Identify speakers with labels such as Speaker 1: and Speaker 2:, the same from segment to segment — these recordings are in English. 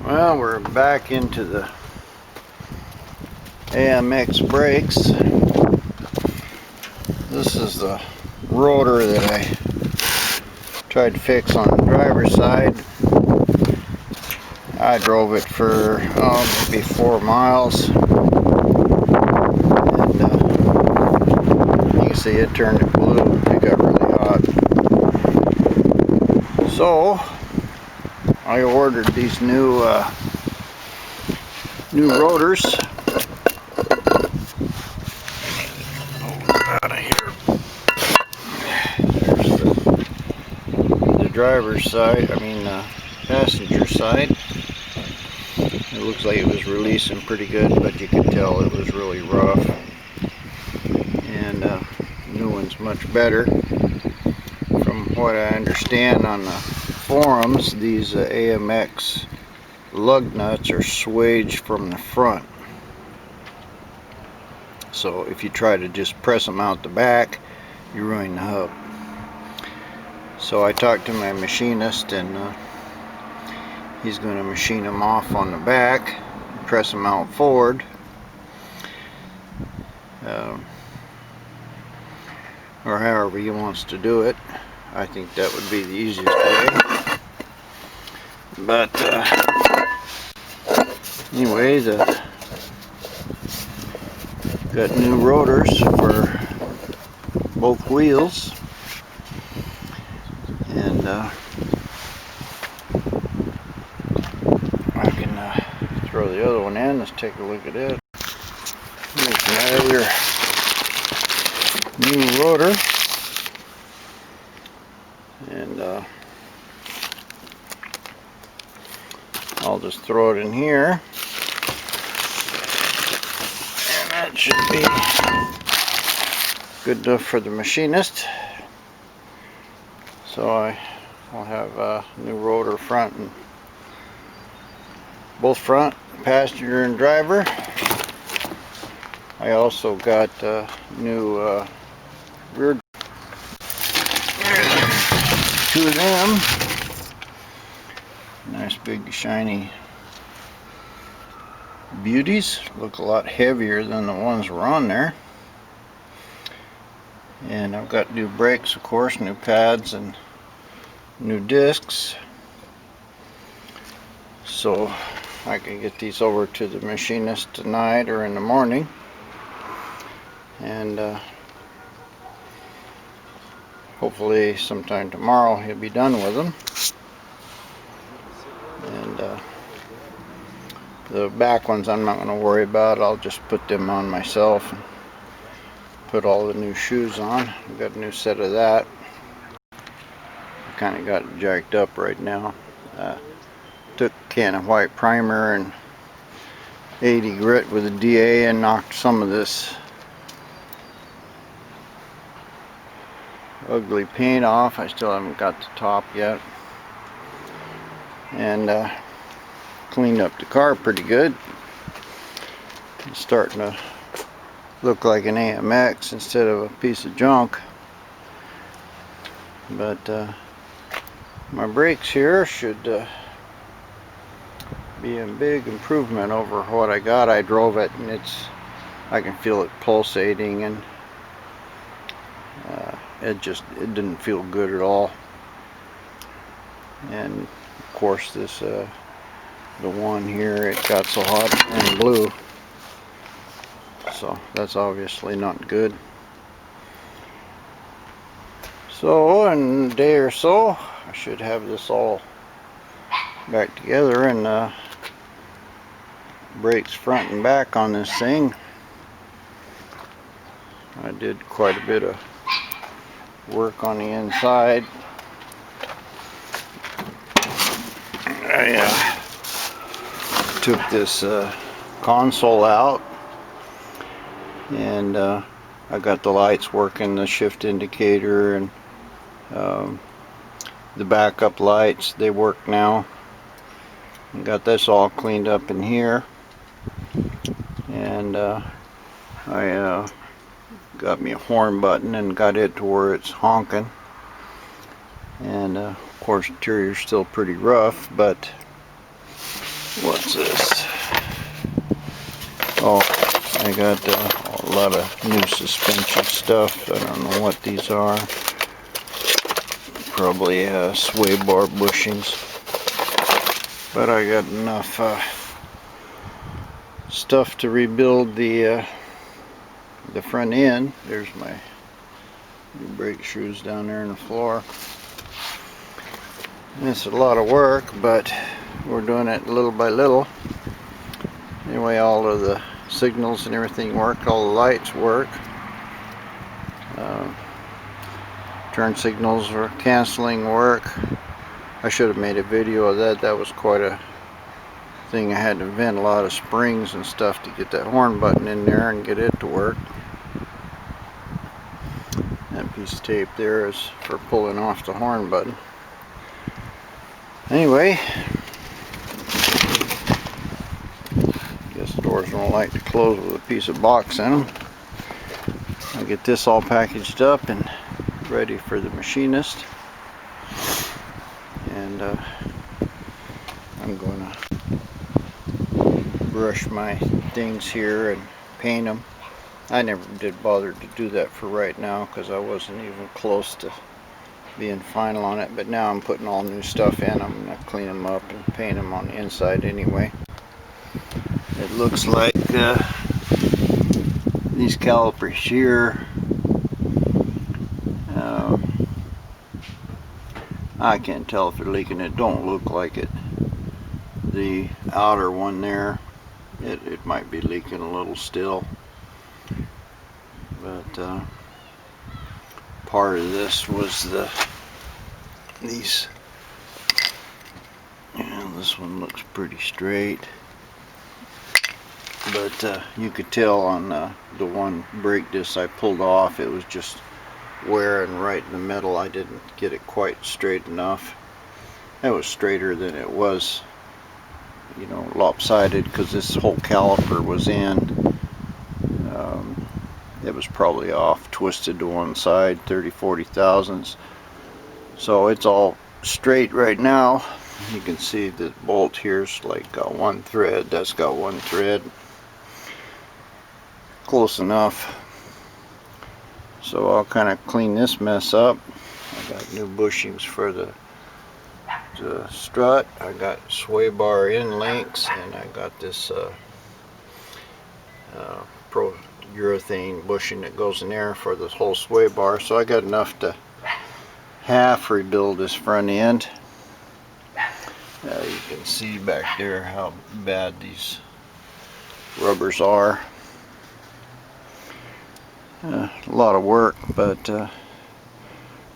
Speaker 1: Well, we're back into the AMX brakes. This is the rotor that I tried to fix on the driver's side. I drove it for maybe 4 miles, and you can see it turned to blue. It got really hot. So I ordered these new rotors. Out of here. There's the driver's side. Passenger side. It looks like it was releasing pretty good, but you could tell it was really rough. And the new one's much better. From what I understand on the forums, these AMX lug nuts are swaged from the front. So if you try to just press them out the back, you ruin the hub. So I talked to my machinist, and he's going to machine them off on the back, press them out forward. Or however he wants to do it. I think that would be the easiest way. But anyway, got new rotors for both wheels, and I can throw the other one in. Let's take a look at it. Here's my other new rotor, and I'll just throw it in here, and that should be good enough for the machinist. So I'll have a new rotor front, and both front, passenger and driver. I also got new rear. Two of them. Nice big shiny beauties. Look a lot heavier than the ones were on there. And I've got new brakes, of course, new pads and new discs. So I can get these over to the machinist tonight or in the morning. And hopefully sometime tomorrow he'll be done with them. And the back ones I'm not going to worry about. I'll just put them on myself and put all the new shoes on. I've got a new set of that. I kind of got it jacked up right now. Took a can of white primer and 80 grit with a DA and knocked some of this ugly paint off. I still haven't got the top yet, and cleaned up the car pretty good. It's starting to look like an AMX instead of a piece of junk. But my brakes here should be a big improvement over what I got. I drove it, and I can feel it pulsating, and it didn't feel good at all. And of course this the one here, it got so hot and blew, so that's obviously not good. So in a day or so I should have this all back together, and brakes front and back on this thing. I did quite a bit of work on the inside. I took this console out, and I got the lights working, the shift indicator and the backup lights, they work now. And got this all cleaned up in here, and I got me a horn button and got it to where it's honking. And of course, interior's still pretty rough, but What's this? Oh, I got a lot of new suspension stuff. I don't know what these are. Probably sway bar bushings. But I got enough stuff to rebuild the front end. There's my new brake shoes down there on the floor. It's a lot of work, but we're doing it little by little. Anyway, all of the signals and everything work. All the lights work. Turn signals or canceling work. I should have made a video of that. That was quite a thing. I had to vent a lot of springs and stuff to get that horn button in there and get it to work. That piece of tape there is for pulling off the horn button. Anyway, guess doors don't like to close with a piece of box in them. I'll get this all packaged up and ready for the machinist. And I'm going to brush my things here and paint them. I never did bother to do that for right now because I wasn't even close to being final on it, but now I'm putting all new stuff in. I'm going to clean them up and paint them on the inside anyway. It looks like these calipers here, I can't tell if they're leaking. It don't look like it. The outer one there, it might be leaking a little still, but part of this was these, and this one looks pretty straight, but you could tell on the one brake disc I pulled off, it was just wearing right in the middle. I didn't get it quite straight enough. It was straighter than it was, you know, lopsided, because this whole caliper was in. It was probably off, twisted to one side, 30-40 thousandths. So it's all straight right now. You can see the bolt here's like got one thread. That's got one thread. Close enough. So I'll kind of clean this mess up. I got new bushings for the strut. I got sway bar end links, and I got this urethane bushing that goes in there for this whole sway bar. So I got enough to half rebuild this front end. You can see back there how bad these rubbers are. A lot of work, but the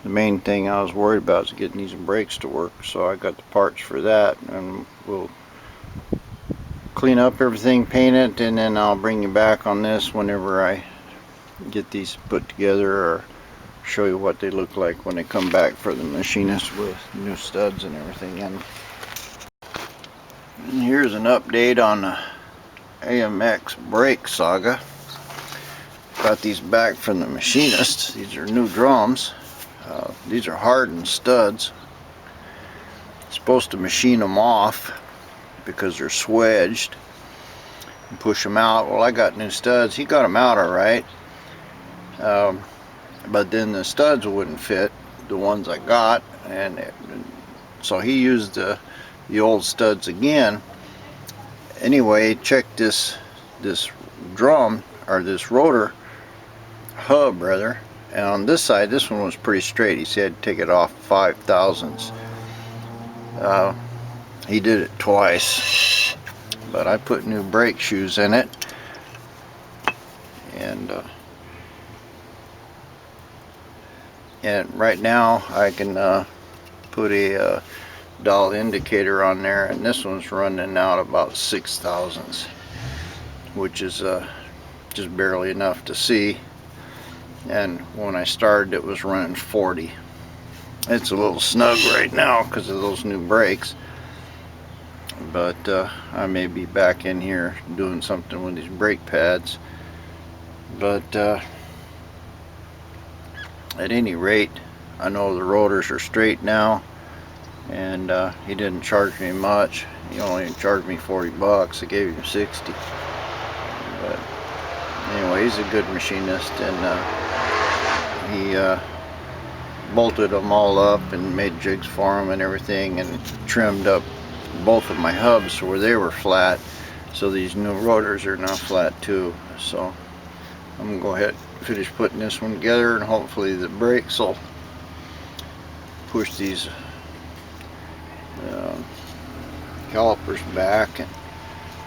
Speaker 1: main thing I was worried about is getting these brakes to work. So I got the parts for that, and we'll clean up everything, paint it, and then I'll bring you back on this whenever I get these put together, or show you what they look like when they come back for the machinist with new studs and everything in. And here's an update on the AMX Brake saga. Got these back from the machinist. These are new drums. These are hardened studs. Supposed to machine them off because they're swedged and push them out. Well, I got new studs. He got them out all right, but then the studs wouldn't fit the ones I got, and so he used the old studs again. Anyway, check this drum, or this rotor hub rather, and on this side, this one was pretty straight. He said take it off 5 thousandths. He did it twice, but I put new brake shoes in it, and right now I can put a dial indicator on there, and this one's running out about 6 thousandths, which is just barely enough to see. And when I started, it was running 40. It's a little snug right now because of those new brakes, but I may be back in here doing something with these brake pads. But at any rate, I know the rotors are straight now, and he didn't charge me much. He only charged me 40 bucks. I gave him 60. But anyway, he's a good machinist, and he bolted them all up and made jigs for them and everything, and trimmed up both of my hubs where they were flat. So these new rotors are now flat too. So I'm gonna go ahead and finish putting this one together, and hopefully the brakes will push these calipers back and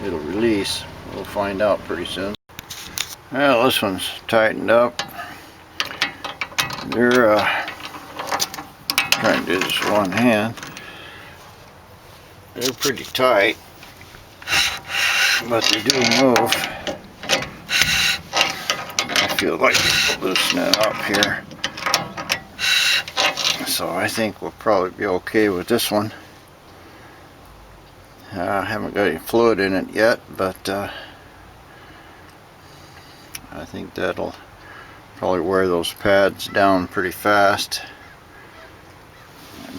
Speaker 1: it'll release. We'll find out pretty soon. Well, this one's tightened up. They're trying to do this with one hand. They're pretty tight, but they do move. I feel like we'll loosen it up here. So I think we'll probably be okay with this one. I haven't got any fluid in it yet, but I think that'll probably wear those pads down pretty fast.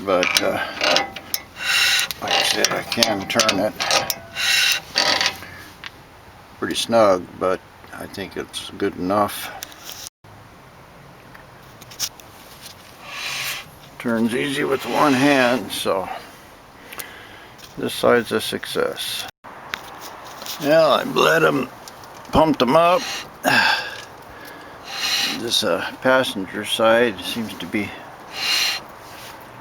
Speaker 1: But like I said, I can turn it pretty snug, but I think it's good enough. Turns easy with one hand, so this side's a success. Well, I bled them, pumped them up. This passenger side seems to be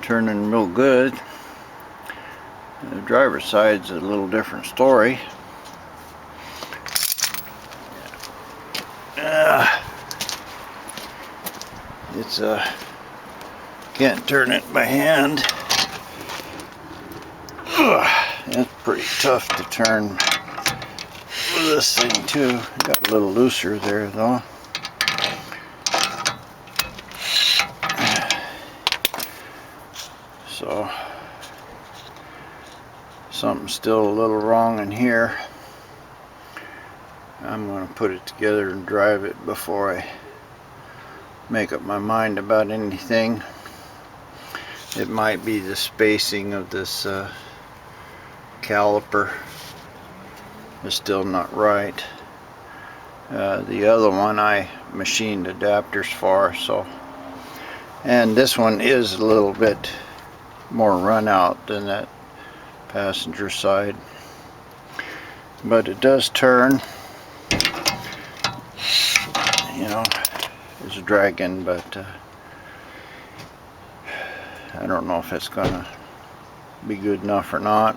Speaker 1: turning real good. The driver's side's a little different story. It's can't turn it by hand. It's pretty tough to turn with this thing too. Got a little looser there though. So something's still a little wrong in here. I'm going to put it together and drive it before I make up my mind about anything. It might be the spacing of this caliper is still not right. The other one I machined adapters for, so, and this one is a little bit more run out than that passenger side, but it does turn. You know, it's dragging, but I don't know if it's gonna be good enough or not.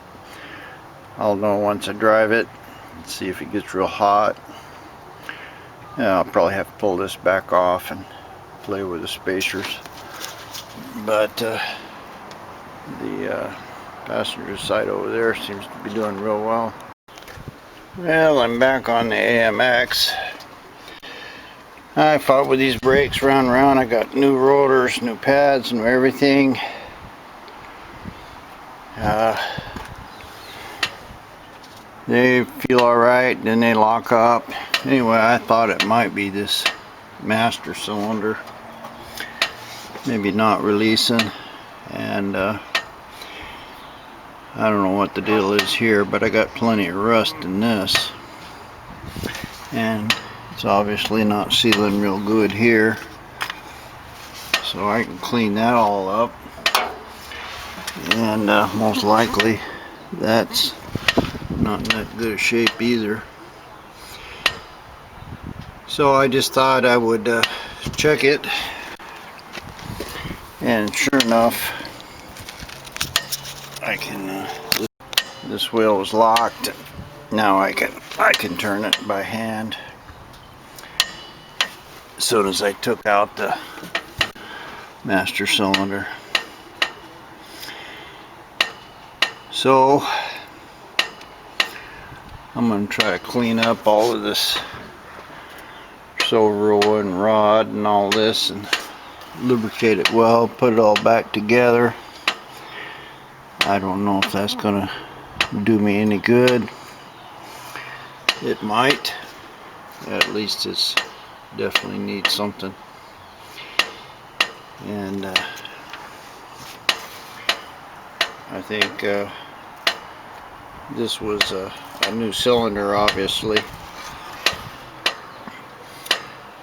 Speaker 1: I'll know once I drive it and see if it gets real hot. Yeah, I'll probably have to pull this back off and play with the spacers, but the passenger side over there seems to be doing real well. Well, I'm back on the AMX. I fought with these brakes round and round. I got new rotors, new pads, and everything. They feel alright, then they lock up. Anyway, I thought it might be this master cylinder maybe not releasing, and I don't know what the deal is here, but I got plenty of rust in this, and it's obviously not sealing real good here, so I can clean that all up, and most likely that's not in that good a shape either. So I just thought I would check it, and sure enough, I can. This wheel was locked. Now I can turn it by hand. As soon as I took out the master cylinder. So I'm going to try to clean up all of this silver and rod and all this and lubricate it well, put it all back together. I don't know if that's going to do me any good. It might. At least it's definitely needs something. And I think this was a new cylinder, obviously,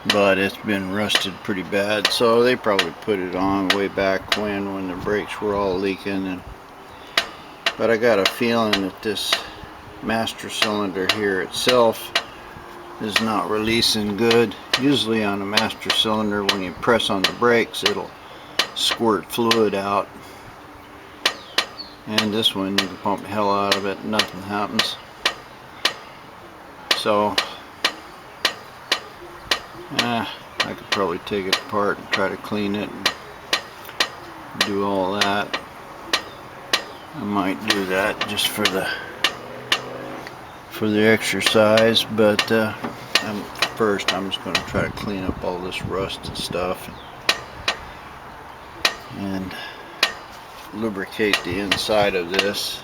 Speaker 1: but it's been rusted pretty bad, so they probably put it on way back when the brakes were all leaking. But I got a feeling that this master cylinder here itself is not releasing good. Usually on a master cylinder, when you press on the brakes, it'll squirt fluid out, and this one you can pump the hell out of it and nothing happens. So I could probably take it apart and try to clean it and do all that. I might do that just for the exercise, but first I'm just going to try to clean up all this rust and stuff and lubricate the inside of this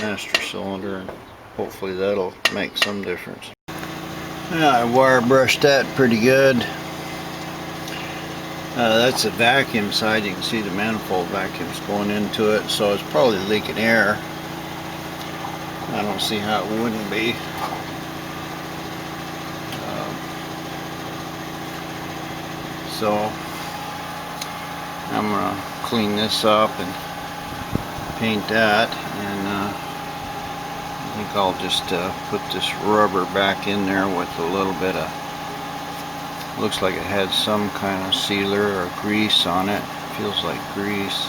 Speaker 1: master cylinder, and hopefully that'll make some difference. I wire brushed that pretty good. That's the vacuum side. You can see the manifold vacuums going into it, so it's probably leaking air. I don't see how it wouldn't be. So I'm going to clean this up and paint that, and I think I'll just put this rubber back in there with a little bit of, looks like it had some kind of sealer or grease on it. Feels like grease.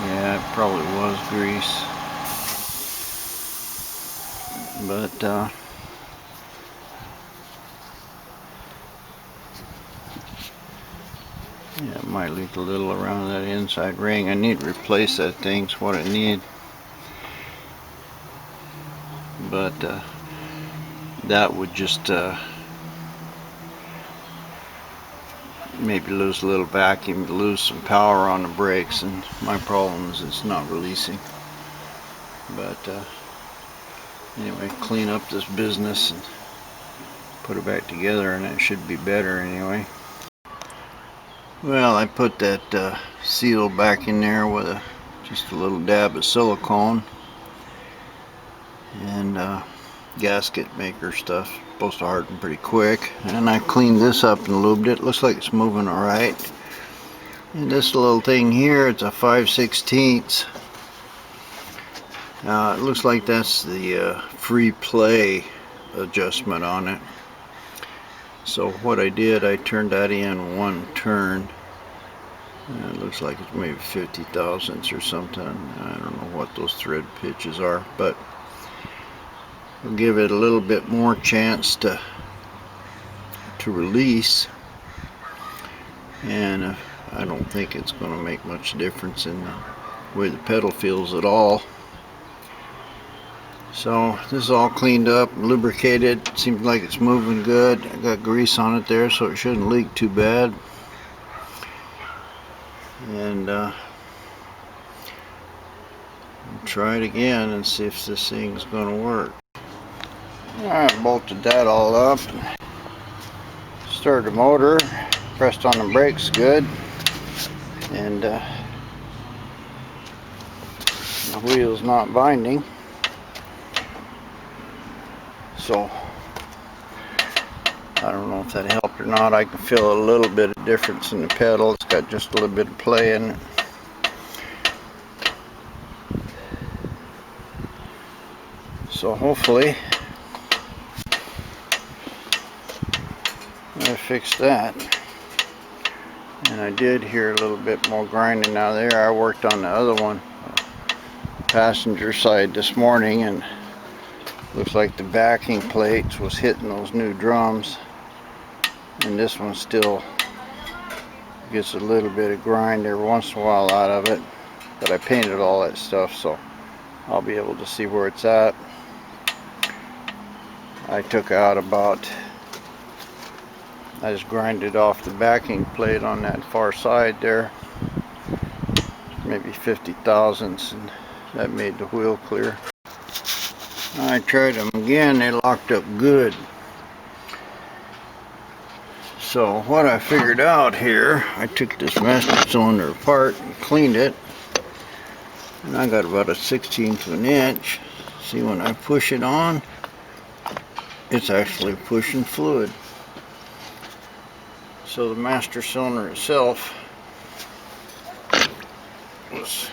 Speaker 1: Yeah, it probably was grease. But yeah, it might leak a little around that inside ring. I need to replace that thing, is what I need. But that would just maybe lose a little vacuum, lose some power on the brakes, and my problem is it's not releasing. But anyway, clean up this business and put it back together, and it should be better anyway. Well, I put that seal back in there with just a little dab of silicone and gasket maker stuff. Supposed to harden pretty quick. And I cleaned this up and lubed it. Looks like it's moving alright. And this little thing here, it's a 5/16. It looks like that's the free play adjustment on it. So what I did, I turned that in one turn. It looks like it's maybe 50 thousandths or something. I don't know what those thread pitches are, but we'll give it a little bit more chance to release. And I don't think it's going to make much difference in the way the pedal feels at all. So this is all cleaned up, lubricated. Seems like it's moving good. I got grease on it there, so it shouldn't leak too bad. And try it again and see if this thing's going to work. Alright, bolted that all up. Started the motor, pressed on the brakes good, and the wheel's not binding. So I don't know if that helped or not. I can feel a little bit of difference in the pedal. It's got just a little bit of play in it. So hopefully I fixed that. And I did hear a little bit more grinding out there. I worked on the other one, passenger side, this morning, and looks like the backing plates was hitting those new drums. And this one still gets a little bit of grind every once in a while out of it. But I painted all that stuff, so I'll be able to see where it's at. I took out about, I just grinded off the backing plate on that far side there, maybe 50 thousandths, and that made the wheel clear. I tried them again, they locked up good. So what I figured out here, I took this master cylinder apart and cleaned it, and I got about a 1/16 of an inch. See, when I push it on, it's actually pushing fluid. So the master cylinder itself was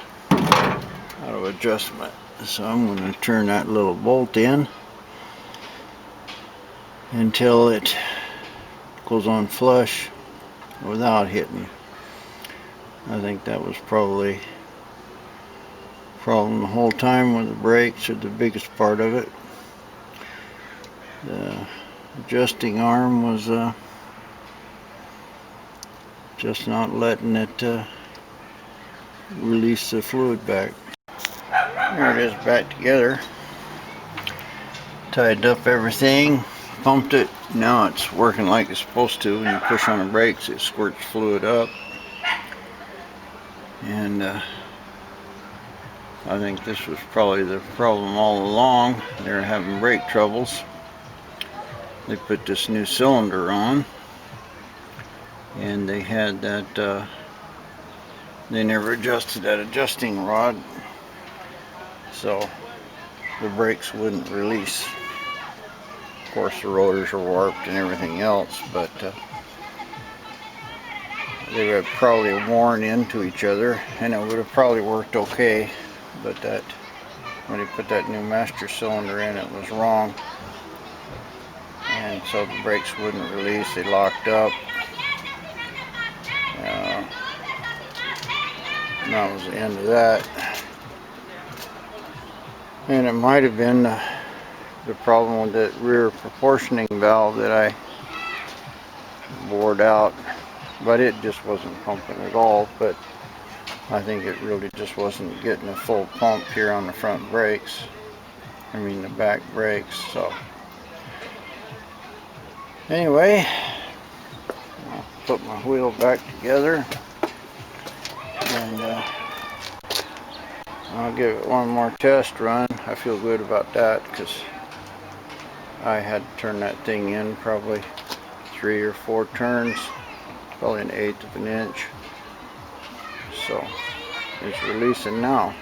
Speaker 1: out of adjustment. So I'm going to turn that little bolt in until it goes on flush without hitting. I think that was probably the problem the whole time with the brakes, or the biggest part of it. The adjusting arm was just not letting it release the fluid back. There it is, back together. Tied up everything, pumped it. Now it's working like it's supposed to. When you push on the brakes, it squirts fluid up. And I think this was probably the problem all along. They were having brake troubles. They put this new cylinder on, and they had that, they never adjusted that adjusting rod, so the brakes wouldn't release. Of course, the rotors are warped and everything else, but they were probably worn into each other, and it would have probably worked okay. But that, when he put that new master cylinder in, it was wrong, and so the brakes wouldn't release. They locked up. And that was the end of that. And it might have been the problem with that rear proportioning valve that I bored out, but it just wasn't pumping at all. But I think it really just wasn't getting a full pump here on the front brakes, I mean the back brakes. So anyway, I'll put my wheel back together, and I'll give it one more test run. I feel good about that, because I had to turn that thing in probably 3 or 4 turns, probably 1/8 of an inch. So it's releasing now.